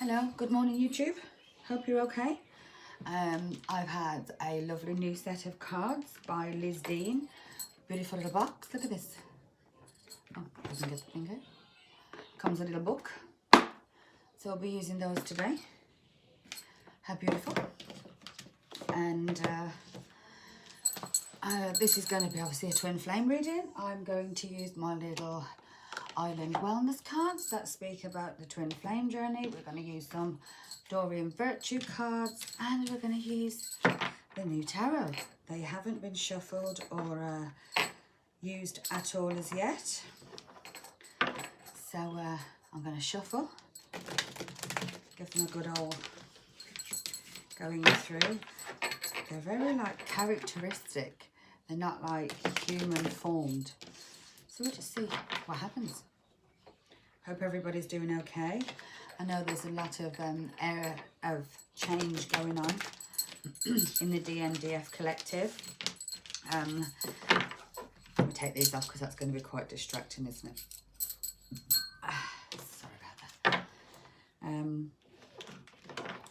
Hello, good morning YouTube. Hope you're okay. I've had a lovely new set of cards by Liz Dean. Beautiful little box. Look at this. Oh, doesn't get the finger. Comes a little book. So I'll be using those today. How beautiful. And this is going to be obviously a twin flame reading. I'm going to use my little Island Wellness cards that speak about the twin flame journey. We're going to use some Doreen Virtue cards, and we're going to use the new tarot. They haven't been shuffled or used at all as yet. So I'm going to shuffle, give them a good old going through. They're very like characteristic. They're not like human formed. So we'll just see what happens. Hope everybody's doing okay. I know there's a lot of era of change going on in the DNDF collective. Let me take these off because that's going to be quite distracting, isn't it? Sorry about that.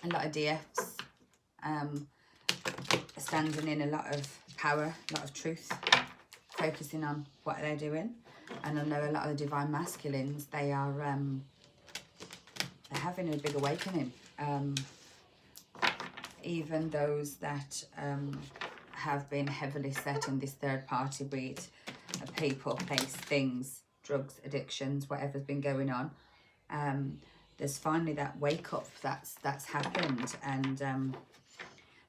A lot of DFs standing in a lot of power, a lot of truth, focusing on what they're doing. And I know a lot of the divine masculines, they are they're having a big awakening. Even those that have been heavily set in this third party, be it people, place, things, drugs, addictions, whatever's been going on. There's finally that wake up that's happened, and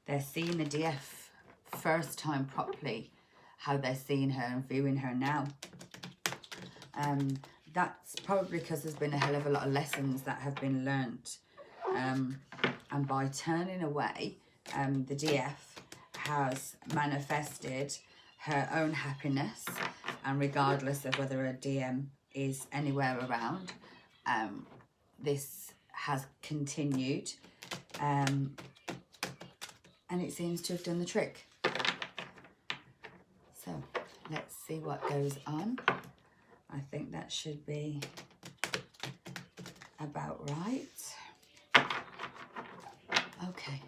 they're seeing the DF first time properly, how they're seeing her and viewing her now. That's probably because there's been a hell of a lot of lessons that have been learnt, and by turning away, the DF has manifested her own happiness, and regardless of whether a DM is anywhere around, this has continued, and it seems to have done the trick. So let's see what goes on. I think that should be about right. Okay.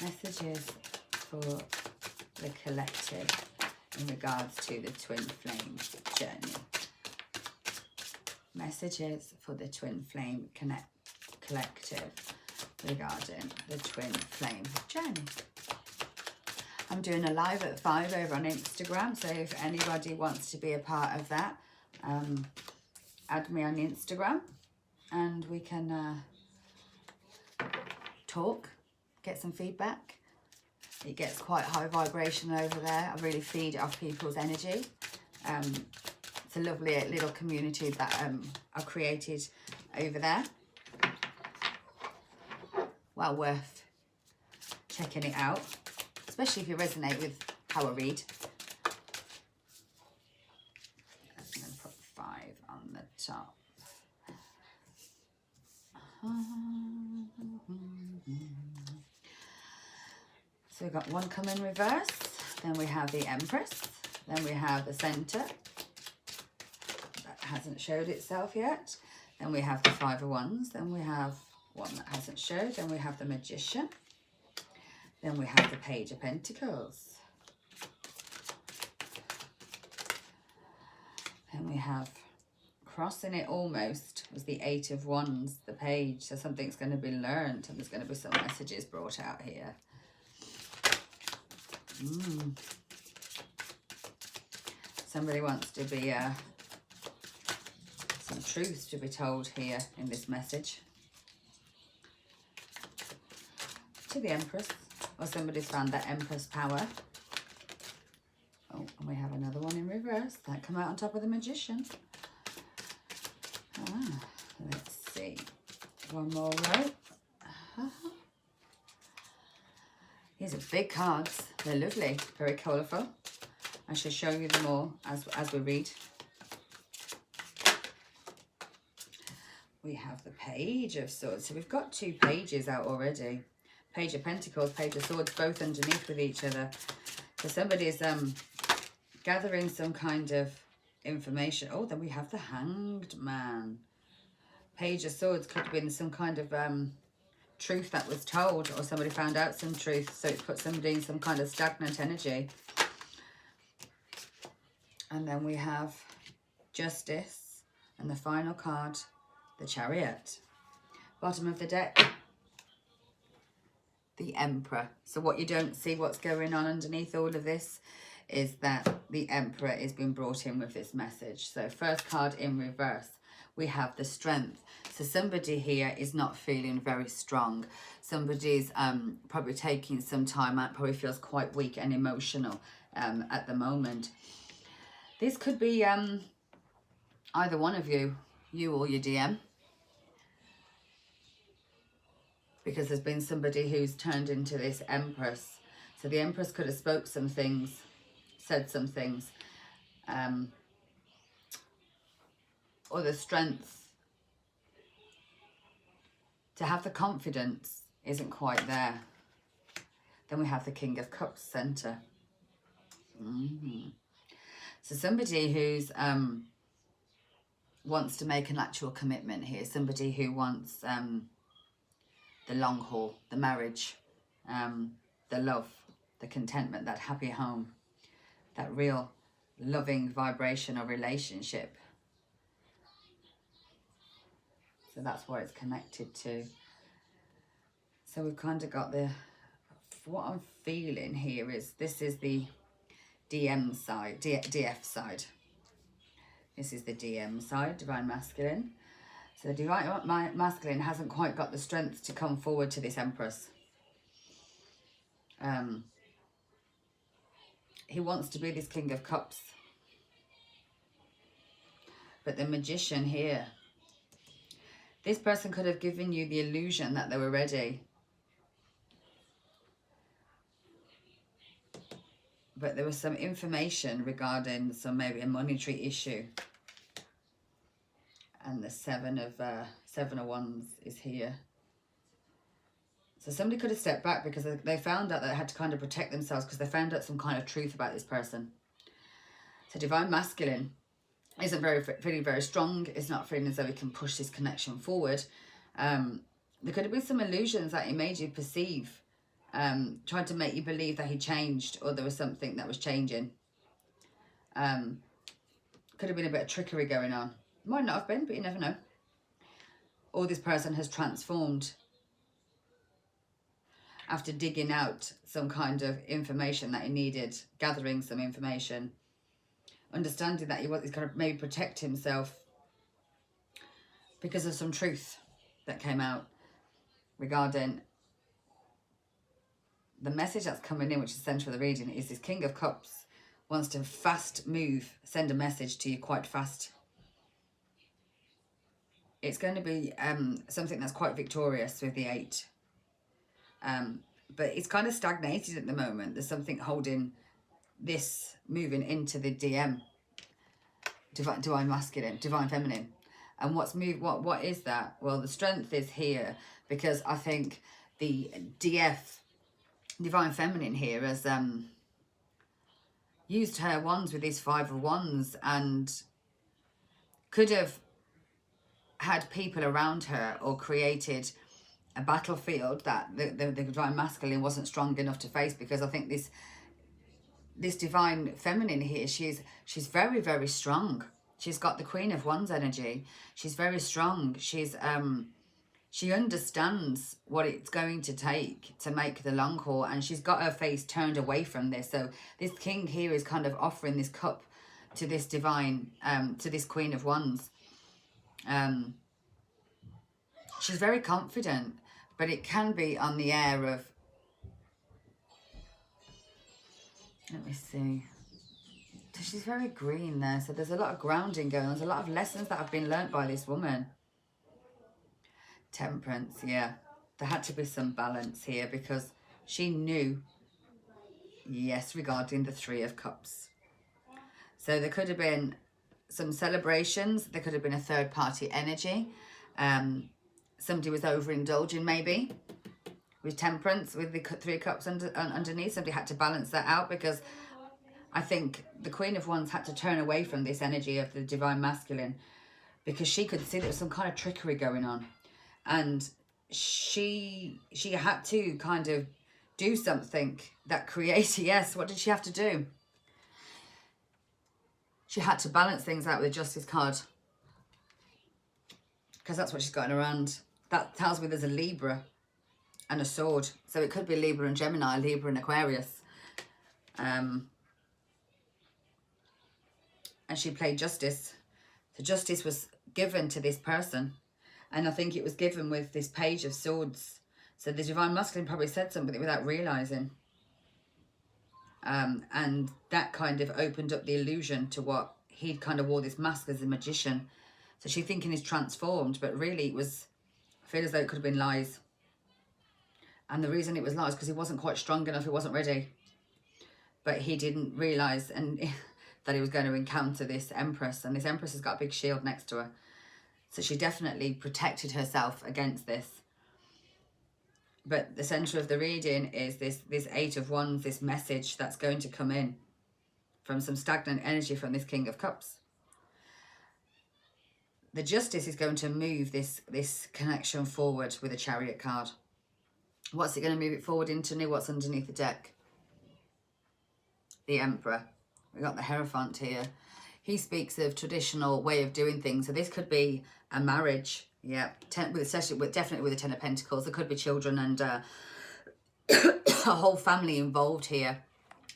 Messages for the collective in regards to the twin flame journey. Messages for the twin flame collective regarding the twin flame journey. I'm doing a live at 5 over on Instagram, so if anybody wants to be a part of that, add me on Instagram and we can talk, get some feedback. It gets quite high vibration over there. I really feed off people's energy. It's a lovely little community that I've created over there. Well worth checking it out, especially if you resonate with how I read. I'm going to put 5 on the top. So we've got one come in reverse, then we have the Empress, then we have the Center that hasn't showed itself yet, then we have the 5 of Wands, then we have one that hasn't showed, then we have the Magician, then we have the Page of Pentacles, then we have crossing it almost was the 8 of Wands, the Page. So something's going to be learned, and there's going to be some messages brought out here. Somebody wants to be some truth to be told here in this message to the Empress, or somebody's found that Empress power. Oh, and we have another one in reverse that come out on top of the Magician. Let's see, one more row. These are big cards. They're lovely, very colourful. I shall show you them all as we read. We have the Page of Swords. So we've got 2 pages out already. Page of Pentacles, Page of Swords, both underneath with each other. So somebody's gathering some kind of information. Oh, then we have the Hanged Man. Page of Swords could have been some kind of truth that was told, or somebody found out some truth, so it put somebody in some kind of stagnant energy. And then we have Justice, and the final card, the Chariot. Bottom of the deck, the Emperor. So what you don't see, what's going on underneath all of this, is that the Emperor is being brought in with this message. So first card in reverse, we have the Strength. So somebody here is not feeling very strong. Somebody's probably taking some time out, probably feels quite weak and emotional at the moment. This could be either one of you or your DM. Because there's been somebody who's turned into this Empress. So the Empress could have spoke some things, said some things. Or the Strength to have the confidence isn't quite there. Then we have the King of Cups center. So somebody who's wants to make an actual commitment here. Somebody who wants the long haul, the marriage, the love, the contentment, that happy home, that real loving vibration or relationship. So that's where it's connected to. So we've kind of got what I'm feeling here is this is the DM side, DF side. This is the DM side, Divine Masculine. So the Divine Masculine hasn't quite got the strength to come forward to this Empress. He wants to be this King of Cups. But the Magician here, this person could have given you the illusion that they were ready. But there was some information regarding maybe a monetary issue. And the Seven of Wands is here. So somebody could have stepped back because they found out that they had to kind of protect themselves because they found out some kind of truth about this person. So Divine Masculine isn't feeling very strong. It's not feeling as though he can push this connection forward. There could have been some illusions that he made you perceive, trying to make you believe that he changed or there was something that was changing. Could have been a bit of trickery going on. Might not have been, but you never know. Or this person has transformed after digging out some kind of information that he needed, gathering some information, understanding that he's going to maybe protect himself because of some truth that came out regarding the message that's coming in, which is central of the reading, is this King of Cups wants to fast move, send a message to you quite fast. It's going to be something that's quite victorious with the 8. But it's kind of stagnated at the moment. There's something holding this moving into the DM. Divine Masculine, Divine Feminine. And what is that? Well, the Strength is here because I think the DF, Divine Feminine here, has used her wands with these 5 of Wands and could have had people around her or created a battlefield that the Divine Masculine wasn't strong enough to face, because I think this Divine Feminine here, she's very, very strong. She's got the Queen of Wands energy. She's very strong. She's she understands what it's going to take to make the long haul, and she's got her face turned away from this. So this King here is kind of offering this cup to this divine, to this Queen of Wands. She's very confident, but it can be on the air of, let me see. So she's very green there. So there's a lot of grounding going on. There's a lot of lessons that have been learnt by this woman. Temperance, yeah. There had to be some balance here because she knew, yes, regarding the 3 of Cups. So there could have been some celebrations. There could have been a third party energy. Somebody was overindulging maybe with Temperance, with the Three of Cups underneath. Somebody had to balance that out, because I think the Queen of Wands had to turn away from this energy of the Divine Masculine, because she could see there was some kind of trickery going on. And she had to kind of do something that created, yes, what did she have to do? She had to balance things out with the Justice card, because that's what she's got in her hand. That tells me there's a Libra and a sword. So it could be Libra and Gemini, Libra and Aquarius. And she played Justice. So Justice was given to this person. And I think it was given with this Page of Swords. So the Divine Masculine probably said something without realising. And that kind of opened up the illusion to what he'd kind of wore this mask as a magician. So she's thinking he's transformed, but really it was, I feel as though it could have been lies. And the reason it was lies because he wasn't quite strong enough, he wasn't ready. But he didn't realise that he was going to encounter this Empress. And this Empress has got a big shield next to her. So she definitely protected herself against this. But the centre of the reading is this Eight of Wands, this message that's going to come in from some stagnant energy from this King of Cups. The Justice is going to move this connection forward with a Chariot card. What's it going to move it forward into? What's underneath the deck? The Emperor. We've got the Hierophant here. He speaks of traditional way of doing things. So this could be a marriage. Yeah, definitely with the Ten of Pentacles. There could be children and a whole family involved here.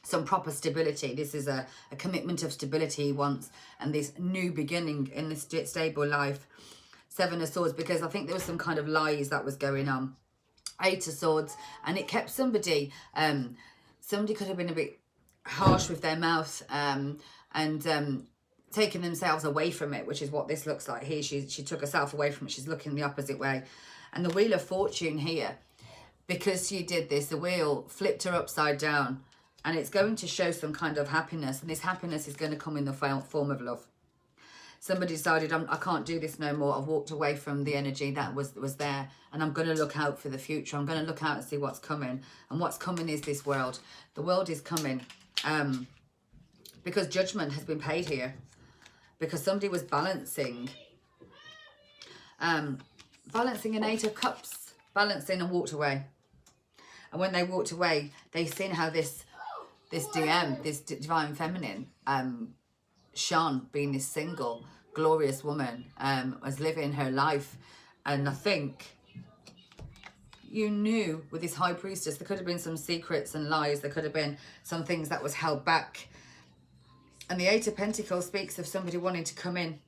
Some proper stability. This is a commitment of stability he wants, and this new beginning in this stable life. Seven of Swords, because I think there was some kind of lies that was going on. Eight of Swords, and it kept somebody, somebody could have been a bit harsh with their mouth and taking themselves away from it, which is what this looks like here. She took herself away from it. She's looking the opposite way. And the Wheel of Fortune here, because she did this, the wheel flipped her upside down, and it's going to show some kind of happiness, and this happiness is going to come in the form of love. Somebody decided, I can't do this no more. I've walked away from the energy that was there, and I'm going to look out for the future. I'm going to look out and see what's coming, and what's coming is this world. The world is coming because judgment has been paid here. Because somebody was balancing an Eight of Cups, balancing, and walked away. And when they walked away, they seen how this DM, this Divine Feminine, shone, being this single, glorious woman, was living her life. And I think you knew with this High Priestess, there could have been some secrets and lies. There could have been some things that was held back. And the Eight of Pentacles speaks of somebody wanting to come in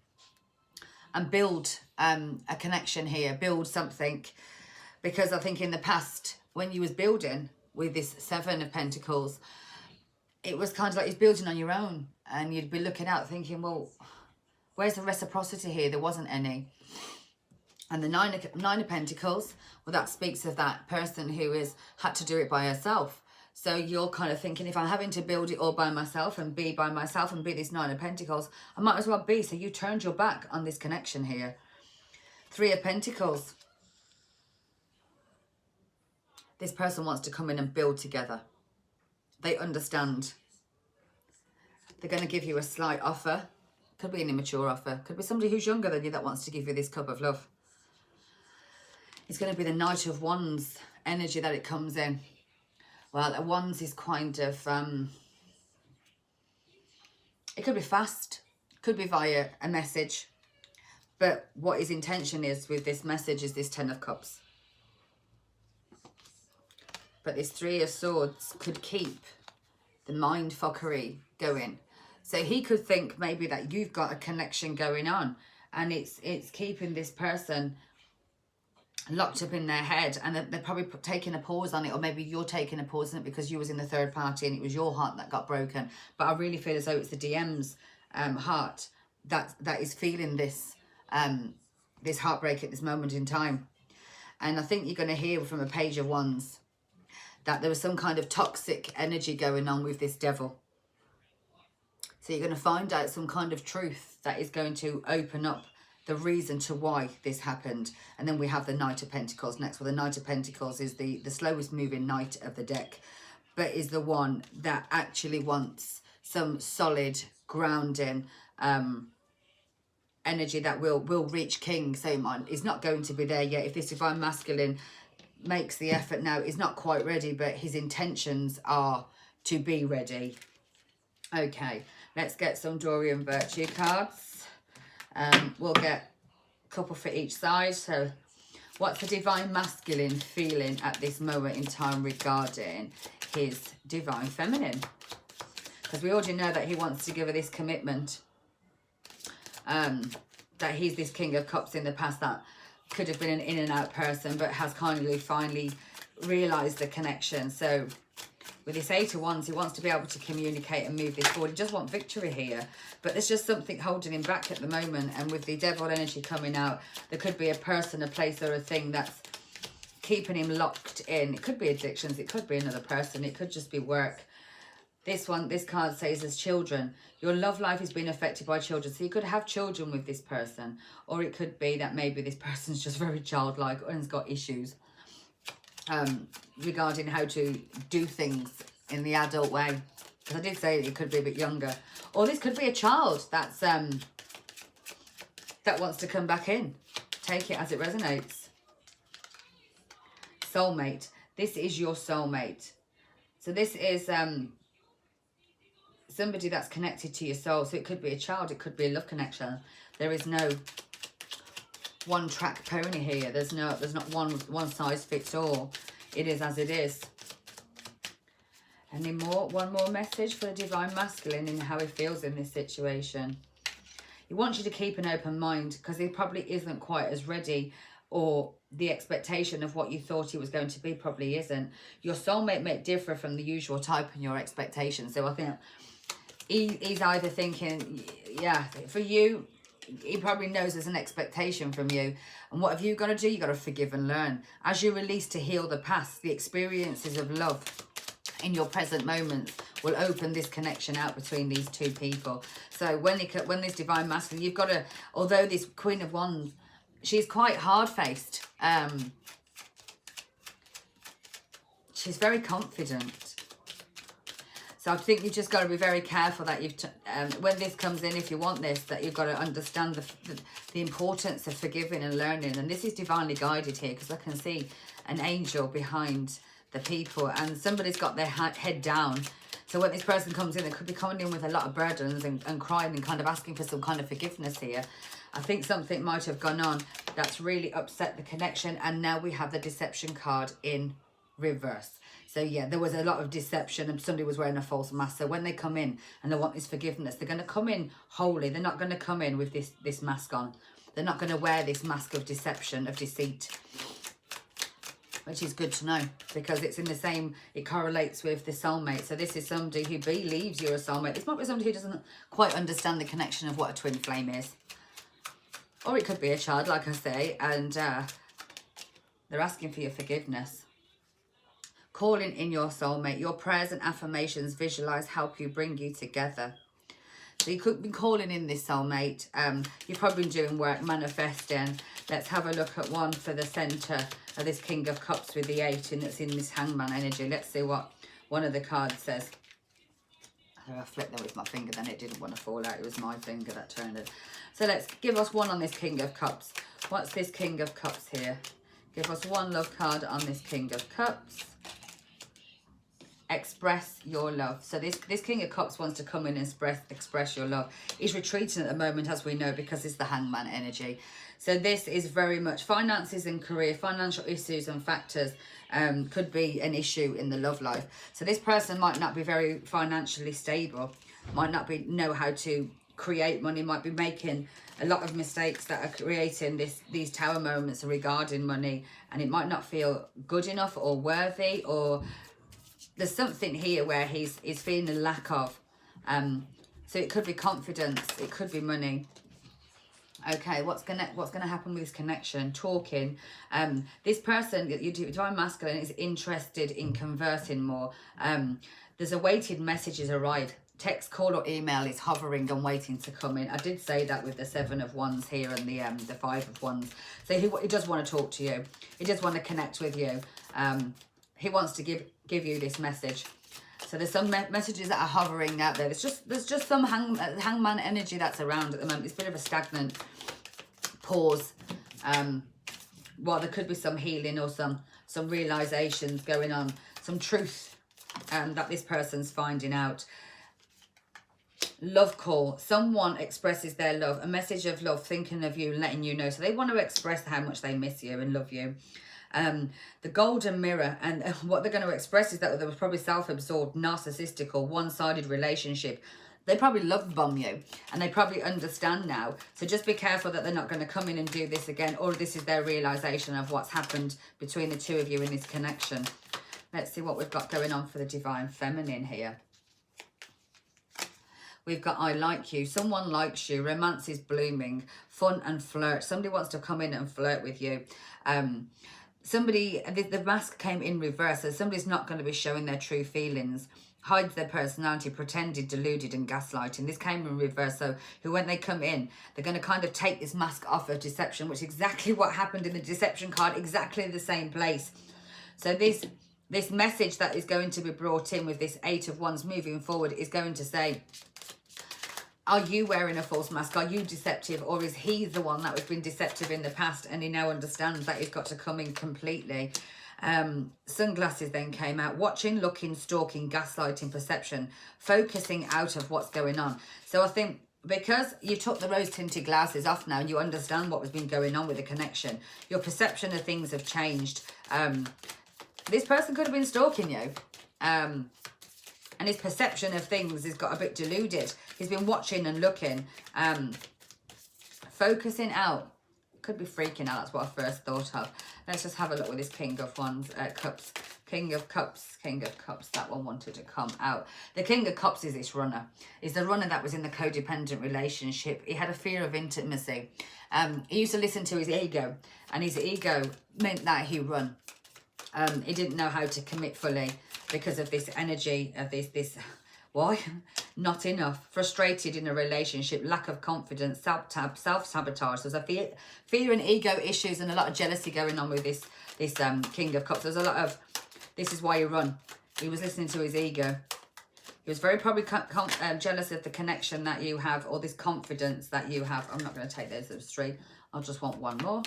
and build a connection here, build something. Because I think in the past, when you was building with this Seven of Pentacles, it was kind of like you're building on your own. And you'd be looking out thinking, well, where's the reciprocity here? There wasn't any. And the Nine of Pentacles, well, that speaks of that person who had to do it by herself. So you're kind of thinking, if I'm having to build it all by myself and be by myself and be this Nine of Pentacles, I might as well be. So you turned your back on this connection here. Three of Pentacles. This person wants to come in and build together. They understand. They're going to give you a slight offer. Could be an immature offer. Could be somebody who's younger than you that wants to give you this cup of love. It's going to be the Knight of Wands energy that it comes in. Well, a Wands is kind of, it could be fast, could be via a message. But what his intention is with this message is this Ten of Cups. But this Three of Swords could keep the mind fuckery going. So he could think maybe that you've got a connection going on, and it's keeping this person locked up in their head, and they're probably taking a pause on it, or maybe you're taking a pause on it because you was in the third party and it was your heart that got broken. But I really feel as though it's the DM's heart that is feeling this this heartbreak at this moment in time. And I think you're going to hear from a Page of Wands that there was some kind of toxic energy going on with this devil. So you're going to find out some kind of truth that is going to open up the reason to why this happened. And then we have the Knight of Pentacles next. Well, the Knight of Pentacles is the slowest moving knight of the deck, but is the one that actually wants some solid grounding, energy that will reach King. So is not going to be there yet. If this Divine Masculine makes the effort now, is not quite ready, but his intentions are to be ready. Okay, let's get some Dorian Virtue cards. We'll get a couple for each side. So what's the Divine Masculine feeling at this moment in time regarding his Divine Feminine? Because we already know that he wants to give her this commitment. That he's this King of Cups in the past that could have been an in and out person, but has finally realised the connection. So with this Eight of Wands, he wants to be able to communicate and move this forward. He just wants victory here, but there's just something holding him back at the moment. And with the Devil energy coming out, there could be a person, a place or a thing that's keeping him locked in. It could be addictions, it could be another person, it could just be work. This card says as children, your love life is being affected by children. So you could have children with this person, or it could be that maybe this person's just very childlike and has got issues regarding how to do things in the adult way. Because I did say it could be a bit younger. Or this could be a child that's that wants to come back in. Take it as it resonates. Soulmate. This is your soulmate. So this is somebody that's connected to your soul. So it could be a child, it could be a love connection. There is no one track pony here. There's not one size fits all. It is as it is. Any more? One more message for the Divine Masculine and how he feels in this situation. He wants you to keep an open mind, because he probably isn't quite as ready, or the expectation of what you thought he was going to be probably isn't. Your soulmate may differ from the usual type and your expectations. So I think he's either thinking, yeah, for you, he probably knows there's an expectation from you. And what have you got to do? You got to forgive and learn. As you release to heal the past, the experiences of love in your present moments will open this connection out between these two people. So when this Divine Masculine, you've got to, although this Queen of Wands, she's quite hard-faced. She's very confident. So I think you've just got to be very careful that when this comes in, if you want this, that you've got to understand the importance of forgiving and learning. And this is divinely guided here, because I can see an angel behind the people, and somebody's got their head down. So when this person comes in, they could be coming in with a lot of burdens and crying and kind of asking for some kind of forgiveness here. I think something might have gone on that's really upset the connection, and now we have the deception card in reverse. So yeah, there was a lot of deception and somebody was wearing a false mask. So when they come in and they want this forgiveness, they're going to come in wholly. They're not going to come in with this mask on. They're not going to wear this mask of deception, of deceit, which is good to know, because it's in the same, it correlates with the soulmate. So this is somebody who believes you're a soulmate. This might be somebody who doesn't quite understand the connection of what a twin flame is. Or it could be a child, like I say, and they're asking for your forgiveness. Calling in your soulmate. Your prayers and affirmations, visualize, help you, bring you together. So you could be calling in this soulmate. You've probably been doing work, manifesting. Let's have a look at one for the centre of this King of Cups with the 8, and it's in this Hangman energy. Let's see what one of the cards says. I flipped there with my finger, then it didn't want to fall out. It was my finger that turned it. So let's give us one on this King of Cups. What's this King of Cups here? Give us one love card on this King of Cups. Express your love. So this King of Cups wants to come in and express your love. He's retreating at the moment, as we know, because it's the Hangman energy. So this is very much finances and career, financial issues and factors could be an issue in the love life. So this person might not be very financially stable, might not know how to create money, might be making a lot of mistakes that are creating these tower moments regarding money, and it might not feel good enough or worthy, or there's something here where he's feeling a lack of. So it could be confidence, it could be money. Okay, what's gonna happen with this connection? Talking. This person, your Divine Masculine, is interested in conversing more. There's awaited messages arrive text, call or email is hovering and waiting to come in. I did say that with the 7 of Wands here and the 5 of Wands. So he does want to talk to you. He does want to connect with you. He wants to give you this message. So there's some messages that are hovering out there. There's just some hangman energy that's around at the moment. It's a bit of a stagnant pause. Well, there could be some healing or some realizations going on, some truth that this person's finding out. Love call. Someone expresses their love, a message of love, thinking of you, letting you know. So they want to express how much they miss you and love you. The golden mirror, and what they're going to express is that there was probably self-absorbed, narcissistical, one-sided relationship. They probably love bomb you, and they probably understand now. So just be careful that they're not going to come in and do this again, or this is their realization of what's happened between the two of you in this connection. Let's see what we've got going on for the Divine Feminine here. We've got I like you. Someone likes you. Romance is blooming. Fun and flirt. Somebody wants to come in and flirt with you. The mask came in reverse. So somebody's not going to be showing their true feelings. Hides their personality, pretended, deluded and gaslighting. This came in reverse. So when they come in, they're going to kind of take this mask off of deception, which is exactly what happened in the deception card. Exactly the same place. So this message that is going to be brought in with this 8 of Wands moving forward is going to say, are you wearing a false mask? Are you deceptive? Or is he the one that has been deceptive in the past and he now understands that he's got to come in completely? Sunglasses then came out. Watching, looking, stalking, gaslighting, perception, focusing out of what's going on. So I think because you took the rose-tinted glasses off now and you understand what has been going on with the connection, your perception of things have changed. This person could have been stalking you. And his perception of things has got a bit deluded. He's been watching and looking, focusing out. Could be freaking out. That's what I first thought of. Let's just have a look with this King of Wands, Cups. King of Cups, King of Cups. That one wanted to come out. The King of Cups is this runner. Is the runner that was in the codependent relationship. He had a fear of intimacy. He used to listen to his ego. And his ego meant that he run. He didn't know how to commit fully because of this energy of this why not enough, frustrated in a relationship, lack of confidence, self-sabotage. There's a fear and ego issues and a lot of jealousy going on with this King of Cups. There's a lot of, this is why you run. He was listening to his ego. He was very probably jealous of the connection that you have, or this confidence that you have. I'm not going to take those as three. I'll just want one more.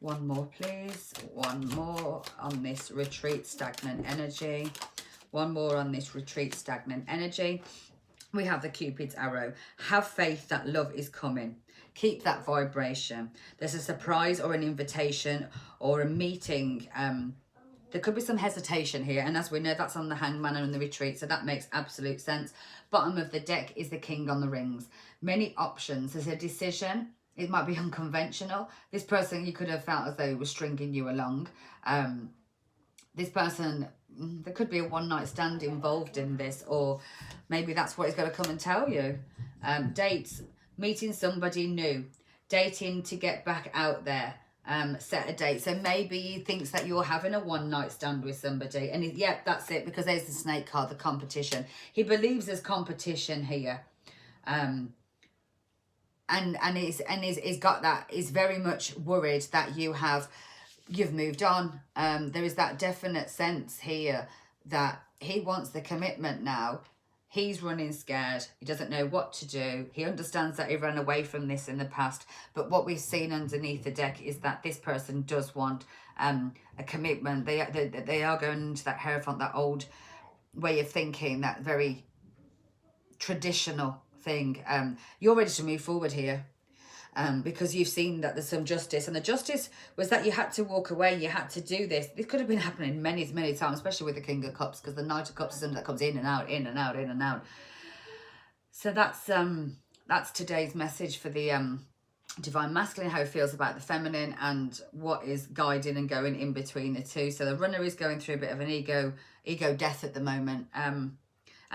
One more, please. One more on this retreat, stagnant energy. One more on this retreat, stagnant energy. We have the Cupid's arrow. Have faith that love is coming. Keep that vibration. There's a surprise or an invitation or a meeting. There could be some hesitation here. And as we know, that's on the Hangman and the retreat. So that makes absolute sense. Bottom of the deck is the King on the rings. Many options. There's a decision. It might be unconventional. This person, you could have felt as though he was stringing you along. This person, there could be a one-night stand involved in this, or maybe that's what he's going to come and tell you. Dates, meeting somebody new, dating to get back out there, set a date. So maybe he thinks that you're having a one-night stand with somebody, and yeah, that's it, because there's the snake card, the competition. He believes there's competition here. And he's got that, he's very much worried that you've moved on. There is that definite sense here that he wants the commitment now. He's running scared. He doesn't know what to do. He understands that he ran away from this in the past. But what we've seen underneath the deck is that this person does want a commitment. They are going into that Hierophant, that old way of thinking, that very traditional thing. You're ready to move forward here, because you've seen that there's some justice, and the justice was that you had to walk away. You had to do this. This could have been happening many times, especially with the King of Cups, because the Knight of Cups is something that comes in and out, in and out, in and out. So that's today's message for the Divine Masculine, how he feels about the feminine and what is guiding and going in between the two. So the runner is going through a bit of an ego death at the moment, and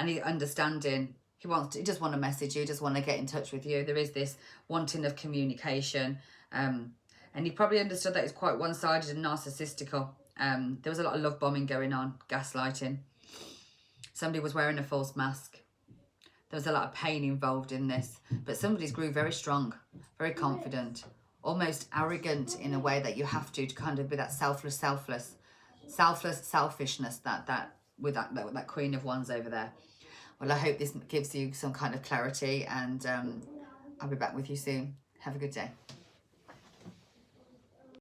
he understanding. He just want to message you, just want to get in touch with you. There is this wanting of communication. And he probably understood that it's quite one-sided and narcissistical. There was a lot of love bombing going on, gaslighting. Somebody was wearing a false mask. There was a lot of pain involved in this, but somebody's grew very strong, very confident, almost arrogant in a way that you have to kind of be that selfishness, that with that Queen of Wands over there. Well, I hope this gives you some kind of clarity, and I'll be back with you soon. Have a good day.